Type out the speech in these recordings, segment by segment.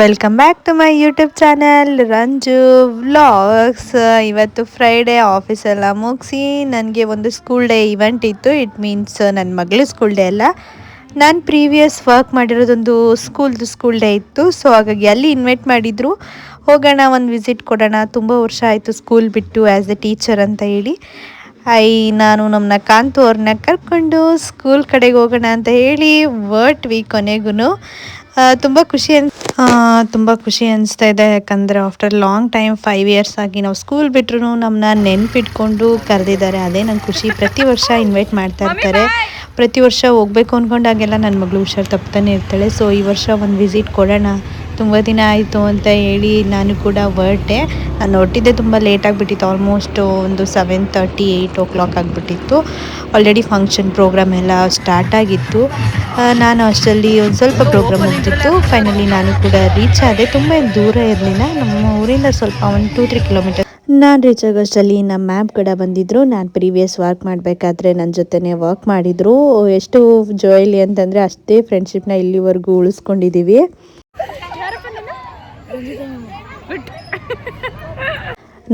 Welcome back to my YouTube channel Ranju vlogs. ಇವತ್ತು Friday ಆಫೀಸೆಲ್ಲ ಮುಗಿಸಿ ನನಗೆ ಒಂದು ಸ್ಕೂಲ್ ಡೇ ಇವೆಂಟ್ ಇತ್ತು. ಇಟ್ ಮೀನ್ಸ್ ನನ್ನ ಮಗಳ ಸ್ಕೂಲ್ ಡೇ ಅಲ್ಲ, ನಾನು ಪ್ರೀವಿಯಸ್ ವರ್ಕ್ ಮಾಡಿರೋದೊಂದು ಸ್ಕೂಲ್ ಡೇ ಇತ್ತು. ಸೊ ಹಾಗಾಗಿ ಅಲ್ಲಿ ಇನ್ವೈಟ್ ಮಾಡಿದರು, ಹೋಗೋಣ ಒಂದು ವಿಸಿಟ್ ಕೊಡೋಣ, ತುಂಬ ವರ್ಷ ಆಯಿತು ಸ್ಕೂಲ್ ಬಿಟ್ಟು ಆ್ಯಸ್ ಎ ಟೀಚರ್ ಅಂತ ಹೇಳಿ. ನಾನು ನಮ್ಮನ್ನ ಕಾಂತು ಅವ್ರನ್ನ ಕರ್ಕೊಂಡು ಸ್ಕೂಲ್ ಕಡೆಗೆ ಹೋಗೋಣ ಅಂತ ಹೇಳಿ ಹೊರಟ್ವಿ. ಕೊನೆಗೂ ತುಂಬ ಖುಷಿ ಅನಿಸ್ತಾ ಇದೆ. ಯಾಕಂದರೆ ಆಫ್ಟರ್ ಲಾಂಗ್ ಟೈಮ್ 5 ಇಯರ್ಸ್ ಆಗಿ ನಾವು ಸ್ಕೂಲ್ ಬಿಟ್ಟರು ನಮ್ಮನ್ನ ನೆನಪಿಟ್ಕೊಂಡು ಕರೆದಿದ್ದಾರೆ. ಅದೇ ನಂಗೆ ಖುಷಿ. ಪ್ರತಿ ವರ್ಷ ಇನ್ವೈಟ್ ಮಾಡ್ತಾ ಇರ್ತಾರೆ, ಪ್ರತಿ ವರ್ಷ ಹೋಗ್ಬೇಕು ಅಂದ್ಕೊಂಡಾಗೆಲ್ಲ ನನ್ನ ಮಗಳು ಹುಷಾರು ತಪ್ತಾನೆ ಇರ್ತಾಳೆ. ಸೊ ಈ ವರ್ಷ ಒಂದು ವಿಸಿಟ್ ಕೊಡೋಣ, ತುಂಬ ದಿನ ಆಯಿತು ಅಂತ ಹೇಳಿ ನಾನು ಕೂಡ ಹೊರಟೆ. ನಾನು ಹೊರಟಿದ್ದೆ ತುಂಬ ಲೇಟ್ ಆಗಿಬಿಟ್ಟಿತ್ತು, ಆಲ್ಮೋಸ್ಟ್ ಒಂದು 7:30 8 o'clock ಆಗಿಬಿಟ್ಟಿತ್ತು. ಆಲ್ರೆಡಿ ಫಂಕ್ಷನ್ ಪ್ರೋಗ್ರಾಮ್ ಎಲ್ಲ ಸ್ಟಾರ್ಟ್ ಆಗಿತ್ತು. ನಾನು ಅಷ್ಟರಲ್ಲಿ ಒಂದು ಸ್ವಲ್ಪ ಪ್ರೋಗ್ರಾಮ್ ಮುಗ್ದಿತ್ತು. ಫೈನಲಿ ನಾನು ಕೂಡ ರೀಚ್ ಆದೆ. ತುಂಬ ದೂರ ಇರಲಿಲ್ಲ, ನಮ್ಮ ಊರಿಂದ ಸ್ವಲ್ಪ ಒಂದು 2-3 ಕಿಲೋಮೀಟರ್. ನಾನು ರೀಚ್ ಆಗೋಷ್ಟರಲ್ಲಿ ನಮ್ಮ ಮ್ಯಾಮ್ ಕೂಡ ಬಂದಿದ್ದರು. ನಾನು ಪ್ರೀವಿಯಸ್ ವರ್ಕ್ ಮಾಡಬೇಕಾದ್ರೆ ನನ್ನ ಜೊತೆನೇ ವರ್ಕ್ ಮಾಡಿದರು. ಎಷ್ಟು ಜಾಯ್ಲಿ ಅಂತಂದರೆ ಅಷ್ಟೇ ಫ್ರೆಂಡ್ಶಿಪ್ನ ಇಲ್ಲಿವರೆಗೂ ಉಳಿಸ್ಕೊಂಡಿದ್ದೀವಿ.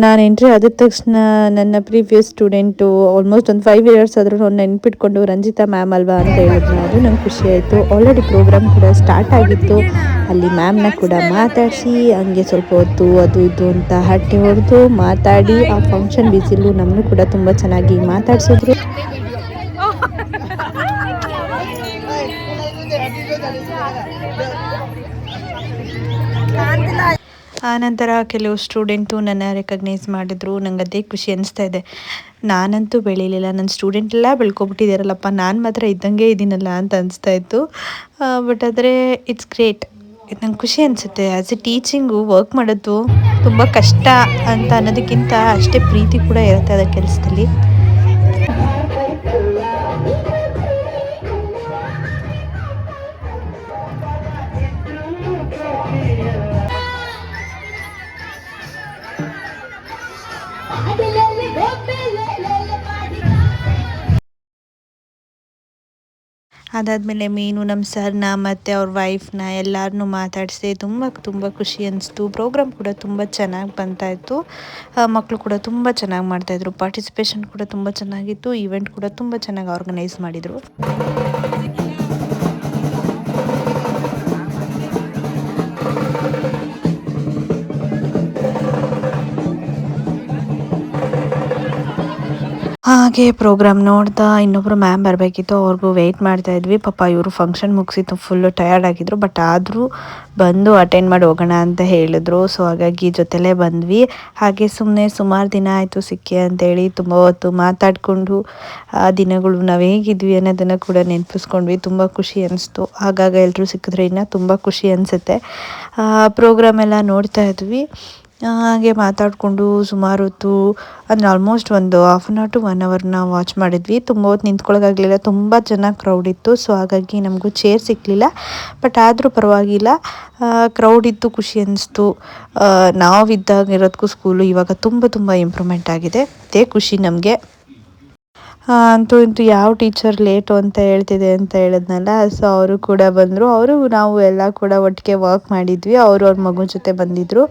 ನಾನು ಎಂಟ್ರಿ ಆದ ತಕ್ಷಣ ನನ್ನ ಪ್ರೀವಿಯಸ್ ಸ್ಟೂಡೆಂಟು ಆಲ್ಮೋಸ್ಟ್ ಒಂದು 5 ಇಯರ್ಸ್ ಆದರೂ ಅವ್ನು ನೆನ್ಪಿಟ್ಕೊಂಡು ರಂಜಿತಾ ಮ್ಯಾಮ್ ಅಲ್ವಾ ಅಂತ ಹೇಳಿದ್ರು. ಅದು ನಂಗೆ ಖುಷಿ ಆಯಿತು. ಆಲ್ರೆಡಿ ಪ್ರೋಗ್ರಾಮ್ ಕೂಡ ಸ್ಟಾರ್ಟ್ ಆಗಿತ್ತು. ಅಲ್ಲಿ ಮ್ಯಾಮ್ನ ಕೂಡ ಮಾತಾಡಿಸಿ ಹಂಗೆ ಸ್ವಲ್ಪ ಹೊತ್ತು ಅದು ಇದು ಅಂತ ಹರಟೆ ಹೊಡೆದು ಮಾತಾಡಿ ಆ ಫಂಕ್ಷನ್ ಬಿಸಿಲು ನಮ್ಮನ್ನು ಕೂಡ ತುಂಬ ಚೆನ್ನಾಗಿ ಮಾತಾಡಿಸಿದ್ರು. ಆನಂತರ ಕೆಲವು ಸ್ಟೂಡೆಂಟು ನನ್ನ ರೆಕಗ್ನೈಸ್ ಮಾಡಿದ್ರು. ನಂಗೆ ಅದೇ ಖುಷಿ ಅನಿಸ್ತಾ ಇದೆ. ನಾನಂತೂ ಬೆಳೀಲಿಲ್ಲ, ನನ್ನ ಸ್ಟೂಡೆಂಟ್ ಎಲ್ಲ ಬೆಳ್ಕೊಬಿಟ್ಟಿದ್ದಾರಲ್ಲಪ್ಪ, ನಾನು ಮಾತ್ರ ಇದ್ದಂಗೆ ಇದ್ದೀನಲ್ಲ ಅಂತ ಅನಿಸ್ತಾ ಇತ್ತು. ಬಟ್ ಆದರೆ ಇಟ್ಸ್ ಗ್ರೇಟ್. ನಂಗೆ ಖುಷಿ ಅನಿಸುತ್ತೆ. ಆ್ಯಸ್ ಎ ಟೀಚಿಂಗು ವರ್ಕ್ ಮಾಡೋದು ತುಂಬ ಕಷ್ಟ ಅಂತ ಅನ್ನೋದಕ್ಕಿಂತ ಅಷ್ಟೇ ಪ್ರೀತಿ ಕೂಡ ಇರುತ್ತೆ ಅದರ ಕೆಲಸದಲ್ಲಿ. ಅದಾದಮೇಲೆ ಮೀನು ನಮ್ಮ ಸರ್ನ ಮತ್ತು ಅವ್ರ ವೈಫ್ನ ಎಲ್ಲರನ್ನೂ ಮಾತಾಡಿಸಿ ತುಂಬ ಖುಷಿ ಅನಿಸ್ತು. ಪ್ರೋಗ್ರಾಮ್ ಕೂಡ ತುಂಬ ಚೆನ್ನಾಗಿ ಬಂತಾಯಿತ್ತು. ಮಕ್ಕಳು ಕೂಡ ತುಂಬ ಚೆನ್ನಾಗಿ ಮಾಡ್ತಾಯಿದ್ರು. ಪಾರ್ಟಿಸಿಪೇಷನ್ ಕೂಡ ತುಂಬ ಚೆನ್ನಾಗಿತ್ತು. ಈವೆಂಟ್ ಕೂಡ ತುಂಬ ಚೆನ್ನಾಗಿ ಆರ್ಗನೈಸ್ ಮಾಡಿದರು. ಹಾಗೆ ಪ್ರೋಗ್ರಾಮ್ ನೋಡ್ತಾ ಇನ್ನೊಬ್ಬರು ಮ್ಯಾಮ್ ಬರಬೇಕಿತ್ತು, ಅವ್ರಿಗೂ ವೆಯ್ಟ್ ಮಾಡ್ತಾಯಿದ್ವಿ. ಪಾಪ ಇವರು ಫಂಕ್ಷನ್ ಮುಗಿಸಿತ್ತು, ಫುಲ್ಲು ಟಯರ್ಡ್ ಆಗಿದ್ರು. ಬಟ್ ಆದರೂ ಬಂದು ಅಟೆಂಡ್ ಮಾಡಿ ಹೋಗೋಣ ಅಂತ ಹೇಳಿದ್ರು. ಸೊ ಹಾಗಾಗಿ ಜೊತೆಲೇ ಬಂದ್ವಿ. ಹಾಗೆ ಸುಮಾರು ದಿನ ಆಯಿತು ಸಿಕ್ಕಿ ಅಂತೇಳಿ ತುಂಬ ಹೊತ್ತು ಮಾತಾಡಿಕೊಂಡು ಆ ದಿನಗಳು ನಾವು ಹೇಗಿದ್ವಿ ಅನ್ನೋದನ್ನು ಕೂಡ ನೆನಪಿಸ್ಕೊಂಡ್ವಿ. ತುಂಬ ಖುಷಿ ಅನಿಸ್ತು. ಆಗಾಗ ಎಲ್ಲರೂ ಸಿಕ್ಕಿದ್ರೆ ಇನ್ನೂ ತುಂಬ ಖುಷಿ ಅನಿಸುತ್ತೆ. ಪ್ರೋಗ್ರಾಮ್ ಎಲ್ಲ ನೋಡ್ತಾ ಇದ್ವಿ. ಹಾಗೆ ಮಾತಾಡಿಕೊಂಡು ಸುಮಾರು ಹೊತ್ತು ಅಂದರೆ ಆಲ್ಮೋಸ್ಟ್ ಒಂದು 1/2 hour to 1 hour ನಾವು ವಾಚ್ ಮಾಡಿದ್ವಿ. ತುಂಬ ಹೊತ್ತು ನಿಂತ್ಕೊಳ್ಳೋಕ್ಕಾಗಲಿಲ್ಲ, ತುಂಬ ಜನ ಕ್ರೌಡ್ ಇತ್ತು. ಸೊ ಹಾಗಾಗಿ ನಮಗೂ ಚೇರ್ ಸಿಕ್ಕಲಿಲ್ಲ. ಬಟ್ ಆದರೂ ಪರವಾಗಿಲ್ಲ, ಕ್ರೌಡ್ ಇತ್ತು, ಖುಷಿ ಅನ್ನಿಸ್ತು. ನಾವಿದ್ದಾಗ ಇರೋದಕ್ಕೂ ಸ್ಕೂಲು ಇವಾಗ ತುಂಬ ಇಂಪ್ರೂವ್ಮೆಂಟ್ ಆಗಿದೆ. ಅದೇ ಖುಷಿ ನಮಗೆ. ಅಂತೂ ಯಾವ ಟೀಚರ್ ಲೇಟು ಅಂತ ಹೇಳ್ತಿದೆ ಅಂತ ಹೇಳಿದ್ನಲ್ಲ, ಸೊ ಅವರು ಕೂಡ ಬಂದರು. ನಾವು ಎಲ್ಲ ಕೂಡ ಒಟ್ಟಿಗೆ ವರ್ಕ್ ಮಾಡಿದ್ವಿ. ಅವ್ರ ಮಗು ಜೊತೆ ಬಂದಿದ್ದರು.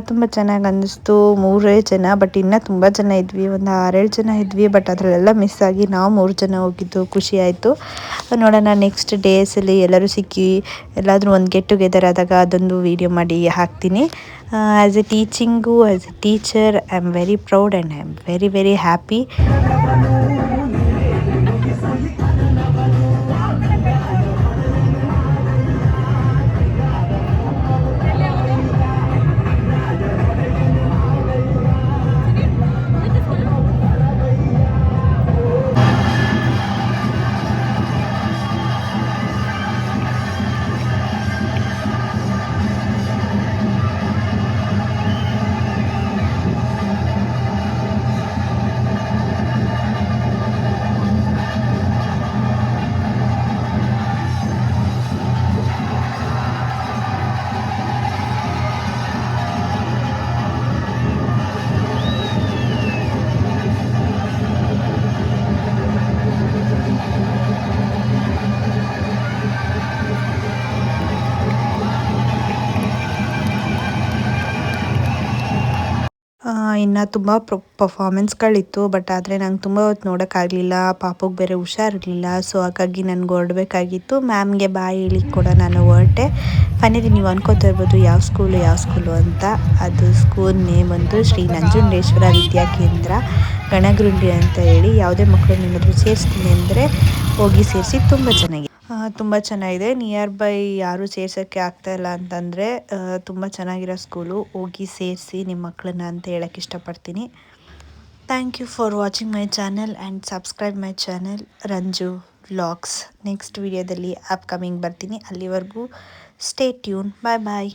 ತುಂಬ ಚೆನ್ನಾಗಿ ಅನ್ನಿಸ್ತು. 3 ಜನ, ಬಟ್ ಇನ್ನೂ ತುಂಬ ಜನ ಇದ್ವಿ, ಒಂದು 6-7 ಜನ ಇದ್ವಿ. ಬಟ್ ಅದರಲ್ಲೆಲ್ಲ ಮಿಸ್ ಆಗಿ ನಾವು 3 ಜನ ಹೋಗಿದ್ದು ಖುಷಿ ಆಯಿತು. ನೋಡೋಣ ನೆಕ್ಸ್ಟ್ ಡೇಸಲ್ಲಿ ಎಲ್ಲರೂ ಸಿಕ್ಕಿ ಎಲ್ಲಾದರೂ ಒಂದು ಗೆಟ್ ಟುಗೆದರ್ ಆದಾಗ ಅದೊಂದು ವೀಡಿಯೋ ಮಾಡಿ ಹಾಕ್ತೀನಿ. As A teaching, as A teacher I am very proud and I am very happy. ಇನ್ನು ತುಂಬ ಪರ್ಫಾಮೆನ್ಸ್ಗಳಿತ್ತು. ಬಟ್ ಆದರೆ ನಂಗೆ ತುಂಬ ಹೊತ್ತು ನೋಡೋಕ್ಕಾಗಲಿಲ್ಲ, ಪಾಪುಗೆ ಬೇರೆ ಹುಷಾರಿರಲಿಲ್ಲ. ಸೊ ಹಾಗಾಗಿ ನನಗೆ ಹೊರಡಬೇಕಾಗಿತ್ತು. ಮ್ಯಾಮ್ಗೆ ಬಾಯ್ ಹೇಳಿಕ್ಕೆ ಕೂಡ ನಾನು ಹೊರಟೆ. ಫೈನಲಿ ನೀವು ಅನ್ಕೋತಾ ಇರ್ಬೋದು ಯಾವ ಸ್ಕೂಲು ಅಂತ. ಅದು ಸ್ಕೂಲ್ ನೇಮ್ ಒಂದು ಶ್ರೀ ನಂಜುಂಡೇಶ್ವರ ವಿದ್ಯಾಕೇಂದ್ರ ಗಣಗರುಂಡಿ ಅಂತ ಹೇಳಿ. ಯಾವುದೇ ಮಕ್ಕಳನ್ನ ಏನಾದರೂ ಸೇರಿಸ್ತೀನಿ ಅಂದರೆ ಹೋಗಿ ಸೇರಿಸಿ, ತುಂಬ ಚೆನ್ನಾಗಿದೆ. ನಿಯರ್ ಬೈ ಯಾರೂ ಸೇರ್ಸೋಕ್ಕೆ ಆಗ್ತಾಯಿಲ್ಲ ಅಂತಂದರೆ ತುಂಬ ಚೆನ್ನಾಗಿರೋ ಸ್ಕೂಲು, ಹೋಗಿ ಸೇರಿಸಿ ನಿಮ್ಮ ಮಕ್ಕಳನ್ನ ಅಂತ ಹೇಳೋಕ್ಕೆ ಇಷ್ಟಪಡ್ತೀನಿ. Thank you for watching my channel and subscribe my channel Ranju vlogs. Next ವಿಡಿಯೋದಲ್ಲಿ ಅಪ್ಕಮಿಂಗ್ ಬರ್ತೀನಿ. ಅಲ್ಲಿವರೆಗೂ ಸ್ಟೇ ಟ್ಯೂನ್. ಬಾಯ್ ಬಾಯ್.